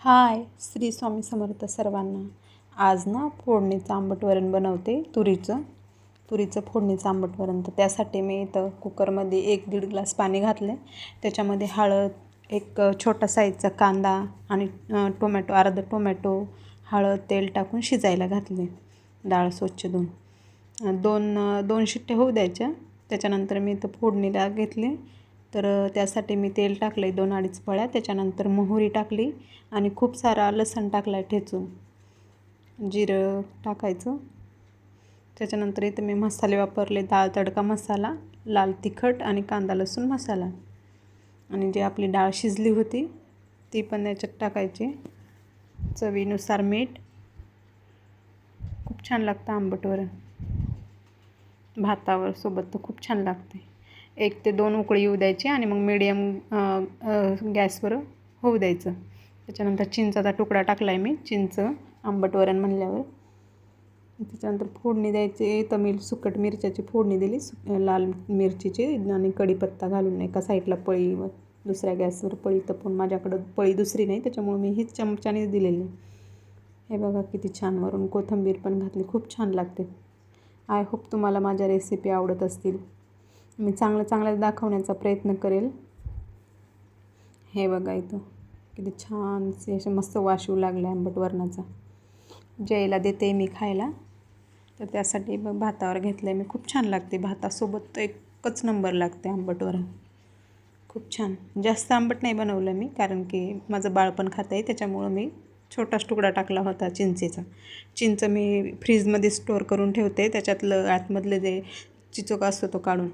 हाय, श्री स्वामी समर्थ सर्वांना. आज ना फोडणीचं आंबट वरण बनवते. तुरीचं फोडणीचं आंबट वरण. तर त्यासाठी मी इथं कुकरमध्ये 1-1.5 ग्लास पाणी घातले. त्याच्यामध्ये हळद, एक छोटा साईजचा कांदा आणि टोमॅटो, अर्धा टोमॅटो, हळद, तेल टाकून शिजायला घातले. डाळ स्वच्छ धुवून दोन शिट्ट्या होऊ द्यायच्या. त्याच्यानंतर मी इथं फोडणीला घेतले. तर त्यासाठी मी तेल टाकले 2-2.5 पळ्या. त्याच्यानंतर मोहरी टाकली आणि खूप सारा लसूण टाकला ठेचून. जिरं टाकायचं. त्याच्यानंतर इथं मी मसाले वापरले. डाळ तडका मसाला, लाल तिखट आणि कांदा लसूण मसाला. आणि जी आपली डाळ शिजली होती ती पण याच्यात टाकायची. चवीनुसार मीठ. खूप छान लागतं आंबट वरण. भातावर सोबत तर खूप छान लागते. 1 ते 2 उकळी येऊ द्यायची आणि मग मीडियम गॅसवर होऊ द्यायचं. त्याच्यानंतर चिंचाचा तुकडा टाकला आहे मी. चिंच आंबट वरण म्हणल्यावर. त्याच्यानंतर फोडणी द्यायची. तर मी सुकट मिरच्याची फोडणी दिली. लाल मिरचीची आणि कढीपत्ता घालून एका साईडला पळीवर, दुसऱ्या गॅसवर पळी तपून. माझ्याकडं पळी दुसरी नाही त्याच्यामुळे मी हीच चमच्यानेच दिलेली. हे बघा किती छान. वरून कोथिंबीर पण घातली. खूप छान लागते. आय होप तुम्हाला माझ्या रेसिपी आवडत असतील. मी चांगलं दाखवण्याचा प्रयत्न करेल. हे बघा इथं किती छान असे मस्त वास येऊ लागला आंबट वरणाचा. जयला देते मी खायला. तर त्यासाठी भातावर घेतलं आहे मी. खूप छान लागते. भातासोबत तर एकच नंबर लागते आंबट वरण. खूप छान. जास्त आंबट नाही बनवलं मी, कारण की माझं बाळ पण खात आहे. त्याच्यामुळं मी छोटाच तुकडा टाकला होता चिंचेचा. चिंच मी फ्रीजमध्ये स्टोअर करून ठेवते. त्याच्यातलं आतमधलं जे चिचोका असतो तो काढून.